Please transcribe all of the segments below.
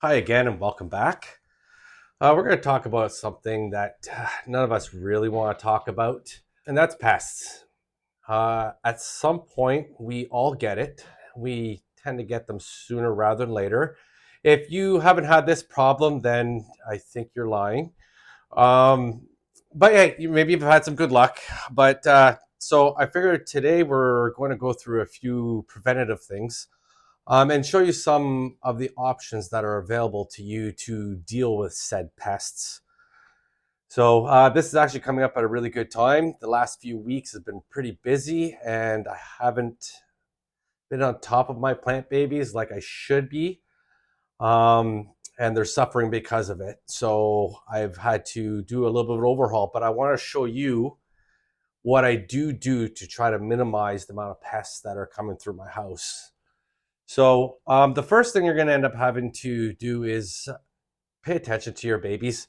Hi again and welcome back. We're going to talk about something that none of us really want to talk about, and that's pests. At some point, we all get it. We tend to get them sooner rather than later. If you haven't had this problem, then I think you're lying. Um, but hey, maybe you've had some good luck. So I figured today we're going to go through a few preventative things and show you some of the options that are available to you to deal with said pests. So this is actually coming up at a really good time. The last few weeks has been pretty busy and I haven't been on top of my plant babies like I should be. And they're suffering because of it. So I've had to do a little bit of an overhaul, but I want to show you what I do to try to minimize the amount of pests that are coming through my house. So the first thing you're going to end up having to do is pay attention to your babies.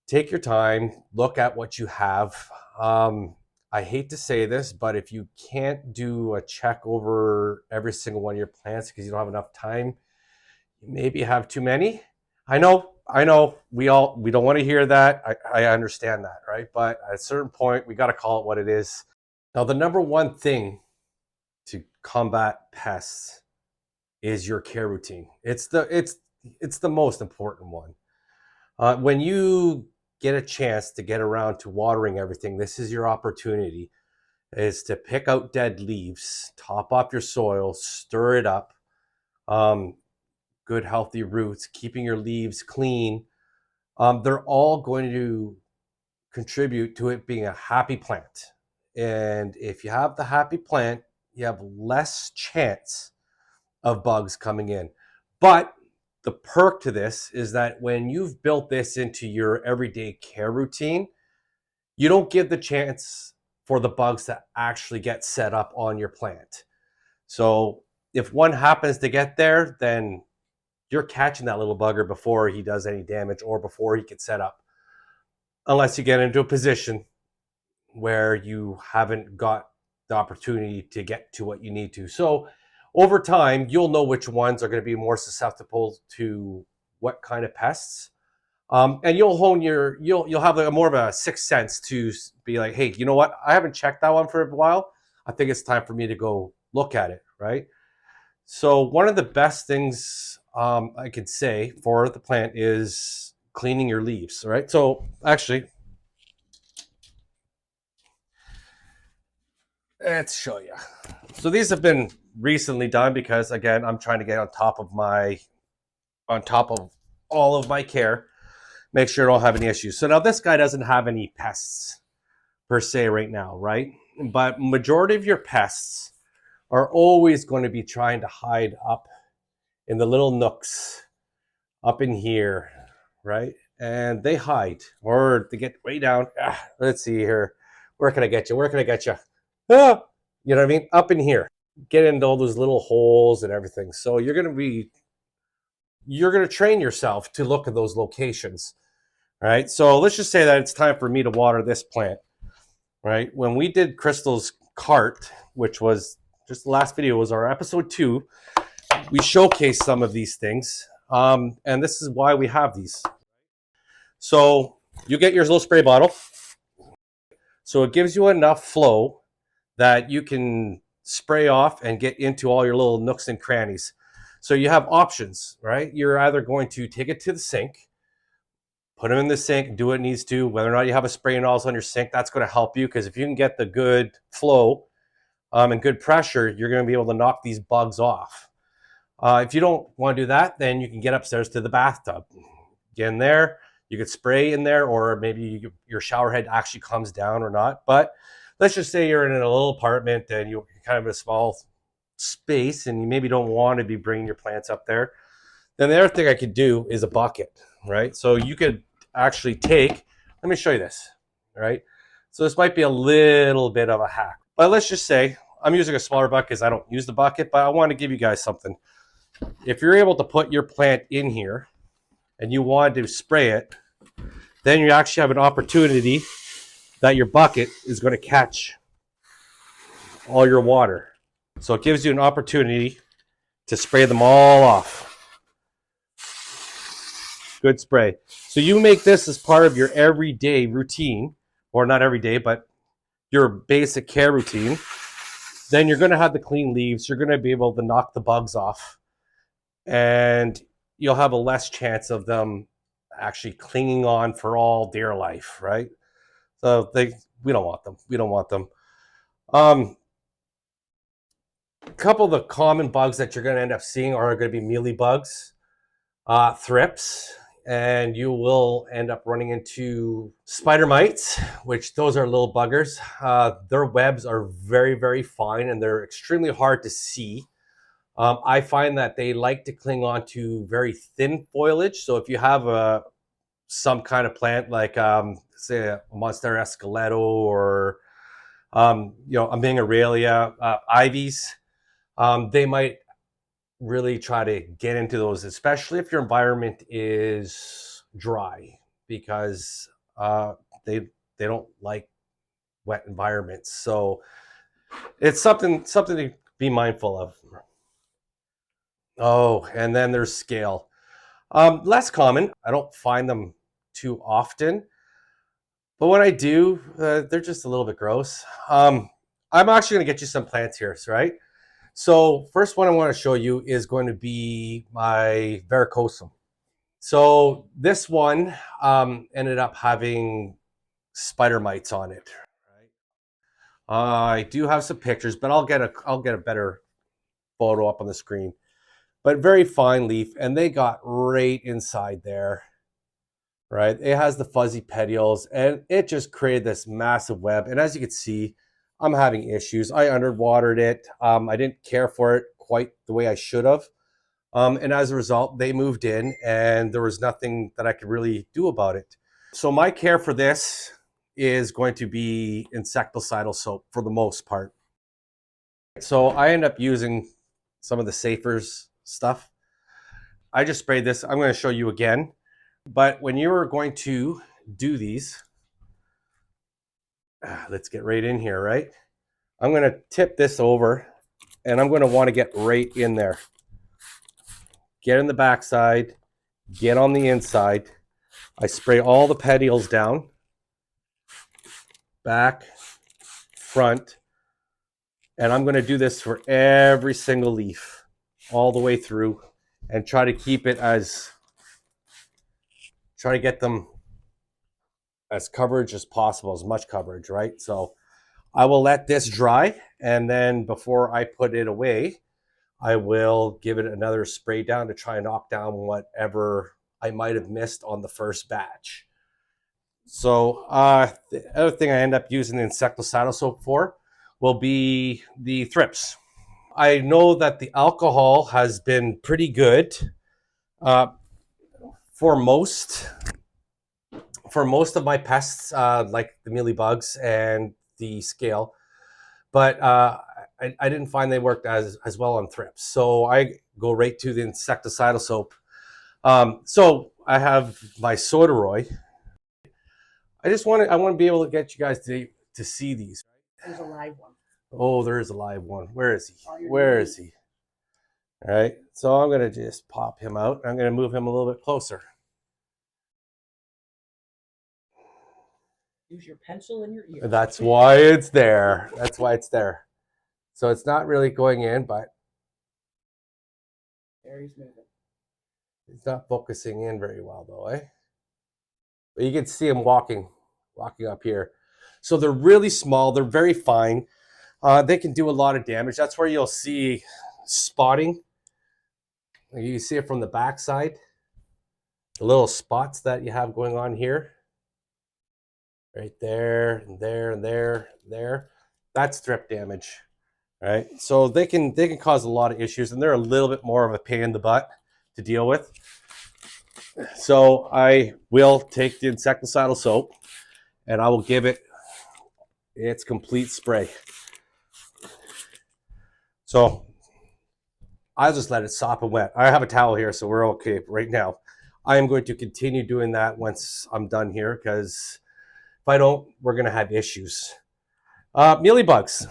Take your time, look at what you have. I hate to say this, but if you can't do a check over every single one of your plants because you don't have enough time, you maybe have too many. I know, we don't want to hear that. I understand that, right? But at a certain point, we got to call it what it is. Now, the number one thing to combat pests is your care routine. It's the most important one. When you get a chance to get around to watering everything, this is your opportunity, is to pick out dead leaves, top off your soil, stir it up, good healthy roots, keeping your leaves clean. They're all going to contribute to it being a happy plant. And if you have the happy plant, you have less chance of bugs coming in. But the perk to this is that when you've built this into your everyday care routine, you don't give the chance for the bugs to actually get set up on your plant. So if one happens to get there, then you're catching that little bugger before he does any damage or before he gets set up. Unless you get into a position where you haven't got the opportunity to get to what you need to. So over time, you'll know which ones are going to be more susceptible to what kind of pests. And you'll hone you'll have like more of a sixth sense to be like, hey, you know what? I haven't checked that one for a while. I think it's time for me to go look at it, right? So one of the best things I could say for the plant is cleaning your leaves, right? So actually, let's show you. So these have been recently done because again, I'm trying to get on top of all of my care, make sure I don't have any issues. So now this guy doesn't have any pests per se right now, right? But majority of your pests are always going to be trying to hide up in the little nooks up in here, right? And they hide or they get way down. Let's see here. Where can I get you? Where can I get you? Ah, you know what I mean? Up in here. Get into all those little holes and everything. So you're going to train yourself to look at those locations, right? So let's just say that it's time for me to water this plant, right? When we did Crystal's cart, which was just the last video, was our episode 2, we showcased some of these things. And this is why we have these. So you get your little spray bottle. So it gives you enough flow that you can spray off and get into all your little nooks and crannies. So you have options, right? You're either going to take it to the sink, put them in the sink, do what it needs to. Whether or not you have a spray nozzle on your sink, that's going to help you, because if you can get the good flow and good pressure, you're going to be able to knock these bugs off. If you don't want to do that, then you can get upstairs to the bathtub. Get in there, you could spray in there, or maybe your shower head actually comes down or not. But let's just say you're in a little apartment and you're kind of in a small space and you maybe don't want to be bringing your plants up there. Then the other thing I could do is a bucket, right? So you could actually let me show you this, right? So this might be a little bit of a hack, but let's just say I'm using a smaller bucket because I don't use the bucket, but I want to give you guys something. If you're able to put your plant in here and you want to spray it, then you actually have an opportunity that your bucket is going to catch all your water. So it gives you an opportunity to spray them all off. Good spray. So you make this as part of your everyday routine, or not every day, but your basic care routine. Then you're going to have the clean leaves. You're going to be able to knock the bugs off, and you'll have a less chance of them actually clinging on for all dear life, right? So we don't want them. We don't want them. A couple of the common bugs that you're going to end up seeing are going to be mealy bugs, thrips, and you will end up running into spider mites, which those are little buggers. Their webs are very, very fine, and they're extremely hard to see. I find that they like to cling on to very thin foliage. So if you have some kind of plant like, say, a Monstera esqueleto or a Mingoralia, ivies, they might really try to get into those, especially if your environment is dry, because they don't like wet environments. So it's something to be mindful of. Oh, and then there's scale. Less common. I don't find them too often, but when I do, they're just a little bit gross. I'm actually going to get you some plants here, right? So first one I want to show you is going to be my varicosum. So this one ended up having spider mites on it. Right? I do have some pictures, but I'll get a better photo up on the screen. But very fine leaf, and they got right inside there. Right, it has the fuzzy petioles, and it just created this massive web. And as you can see, I'm having issues. I underwatered it. I didn't care for it quite the way I should have. And as a result, they moved in, and there was nothing that I could really do about it. So my care for this is going to be insecticidal soap for the most part. So I end up using some of the safer stuff. I just sprayed this. I'm going to show you again. But when you're going to do these, let's get right in here, right? I'm going to tip this over, and I'm going to want to get right in there. Get in the backside, get on the inside. I spray all the petioles down, back, front, and I'm going to do this for every single leaf, all the way through, and try to keep it try to get them as coverage as possible, as much coverage, right? So I will let this dry, and then before I put it away, I will give it another spray down to try and knock down whatever I might have missed on the first batch. So the other thing I end up using the insecticidal soap for will be the thrips. I know that the alcohol has been pretty good for most of my pests, like the mealybugs and the scale, but I didn't find they worked as well on thrips. So I go right to the insecticidal soap. So I have my Soderoy. I want to be able to get you guys to see these. There's a live one. Oh, there is a live one. Where is he? Where is he? All right. So I'm going to just pop him out. I'm going to move him a little bit closer. Use your pencil in your ear. That's why it's there. That's why it's there. So it's not really going in, but there he's moving. It's not focusing in very well though, eh? But you can see him walking up here. So they're really small. They're very fine. They can do a lot of damage. That's where you'll see spotting. You see it from the back side. The little spots that you have going on here. Right there, and there, and there, and there. That's thrip damage. Right? So they can cause a lot of issues, and they're a little bit more of a pain in the butt to deal with. So I will take the insecticidal soap, and I will give it its complete spray. So I'll just let it sop and wet. I have a towel here, so we're okay right now. I am going to continue doing that once I'm done here, because if I don't, we're going to have issues. Mealybugs.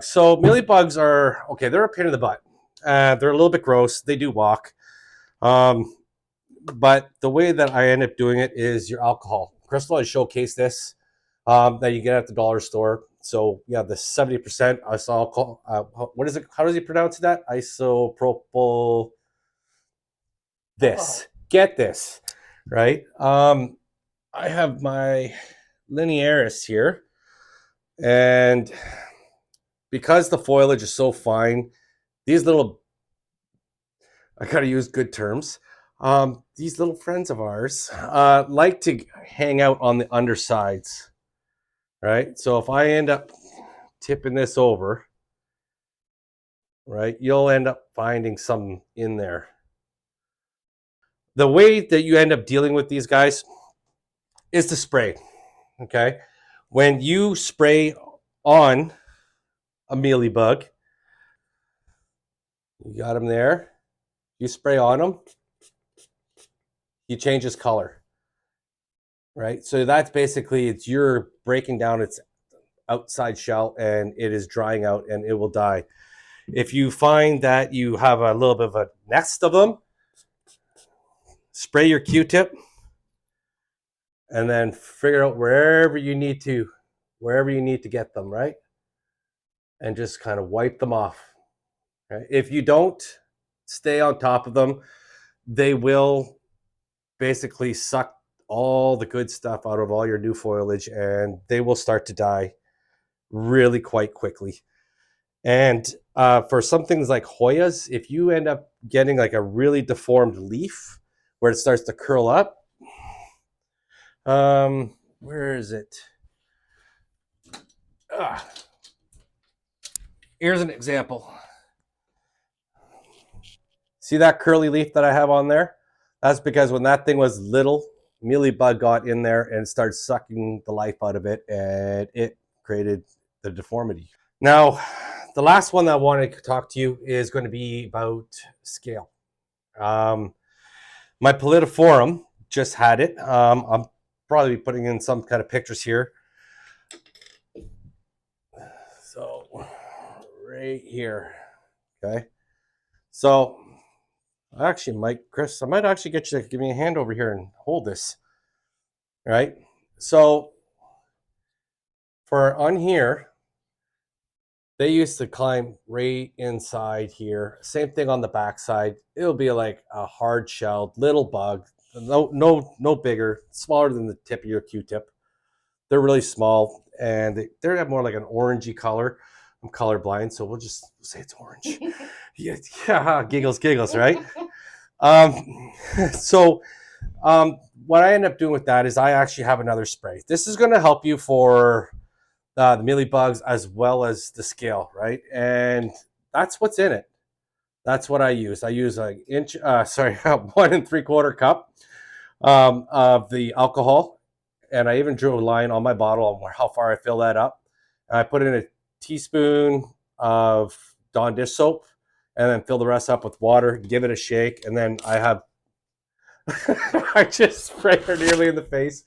So mealybugs are, okay, they're a pain in the butt. They're a little bit gross. They do walk. But the way that I end up doing it is your alcohol. Crystal has showcased this that you get at the dollar store. So yeah, the 70% alcohol. What is it? How does he pronounce that? Isopropyl. This. Get this, right? I have my linearis here, and because the foliage is so fine, these little, I gotta use good terms. These little friends of ours like to hang out on the undersides, right? So if I end up tipping this over, right, you'll end up finding some in there. The way that you end up dealing with these guys is to spray, okay? When you spray on a mealybug, you got him there, you spray on him, he changes color, right? So that's basically, it's you're breaking down its outside shell and it is drying out and it will die. If you find that you have a little bit of a nest of them, spray your Q-tip and then figure out wherever you need to get them, right? And just kind of wipe them off. Okay? If you don't stay on top of them, they will basically suck all the good stuff out of all your new foliage and they will start to die really quite quickly. And for some things like Hoyas, if you end up getting like a really deformed leaf where it starts to curl up, where is it? Here's an example. See that curly leaf that I have on there? That's because when that thing was little, mealybug got in there and started sucking the life out of it, and it created the deformity. Now, the last one that I wanted to talk to you is going to be about scale. My Pallidiflorum just had it. I'm probably putting in some kind of pictures here. So, right here. Okay. So, actually, Chris, I might actually get you to give me a hand over here and hold this. All right. So, for on here, they used to climb right inside here. Same thing on the back side. It'll be like a hard shelled little bug. No bigger, smaller than the tip of your Q-tip. They're really small and they have more like an orangey color. I'm colorblind, so we'll just say it's orange. Yeah, giggles, right? So what I end up doing with that is I actually have another spray. This is going to help you for the mealybugs as well as the scale, right? And that's what's in it. That's what I use. I use an inch, 1 3/4 cup of the alcohol, and I even drew a line on my bottle on how far I fill that up. And I put in a teaspoon of Dawn dish soap, and then fill the rest up with water. Give it a shake, and then I have I just spray her nearly in the face.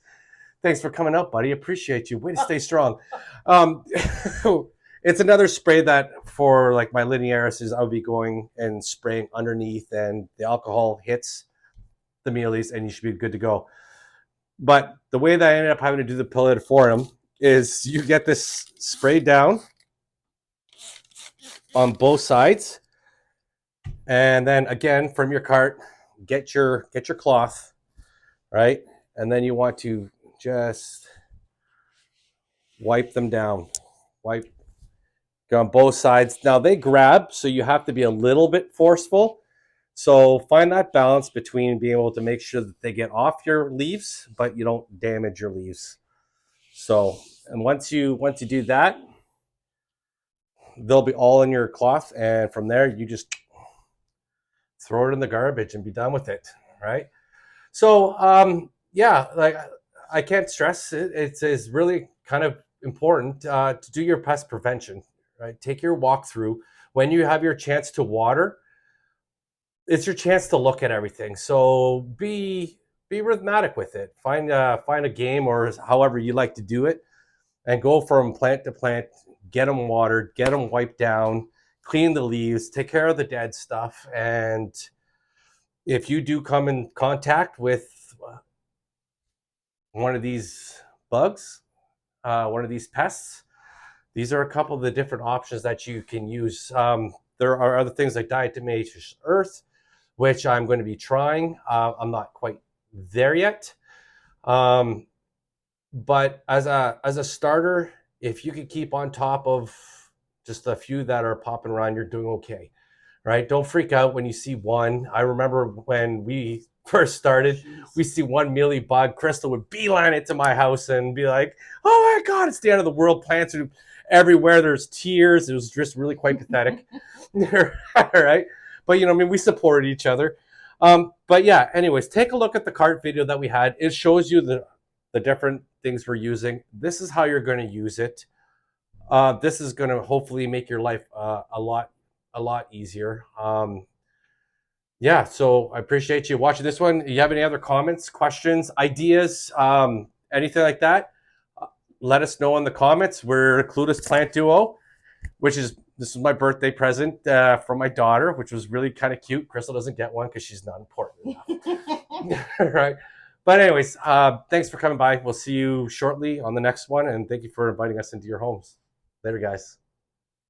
Thanks for coming out, buddy. Appreciate you. Way to stay strong. It's another spray that for like my linearis is I'll be going and spraying underneath, and the alcohol hits the mealies, and you should be good to go. But the way that I ended up having to do the Pallidiflorum is you get this spray down on both sides, and then again from your cart, get your cloth, right? And then you want to just wipe them down. Wipe on both sides. Now they grab, so you have to be a little bit forceful. So find that balance between being able to make sure that they get off your leaves, but you don't damage your leaves. So, and once you do that, they'll be all in your cloth, and from there you just throw it in the garbage and be done with it, right? So, yeah, like I can't stress it. It's really kind of important to do your pest prevention, right? Take your walk through when you have your chance to water. It's your chance to look at everything. So be rhythmic with it. Find a game or however you like to do it, and go from plant to plant. Get them watered, get them wiped down, clean the leaves, take care of the dead stuff, and if you do come in contact with one of these bugs, one of these pests, these are a couple of the different options that you can use. There are other things like diatomaceous earth, which I'm going to be trying. I'm not quite there yet. But as a starter, if you could keep on top of just a few that are popping around, you're doing okay, right? Don't freak out when you see one. I remember when we first started, we see one mealy bug. Crystal would beeline it to my house and be like, "Oh my God, it's the end of the world. Plants are everywhere. There's tears." It was just really quite pathetic, right? But you know, I mean, we supported each other. But yeah, anyways, take a look at the cart video that we had. It shows you the different things we're using. This is how you're going to use it. This is going to hopefully make your life a lot easier. Yeah, so I appreciate you watching this one. You have any other comments, questions, ideas, anything like that? Let us know in the comments. We're Clueless Plant Duo, this is my birthday present from my daughter, which was really kind of cute. Crystal doesn't get one because she's not important enough. Right. But anyways, thanks for coming by. We'll see you shortly on the next one, and thank you for inviting us into your homes. Later, guys.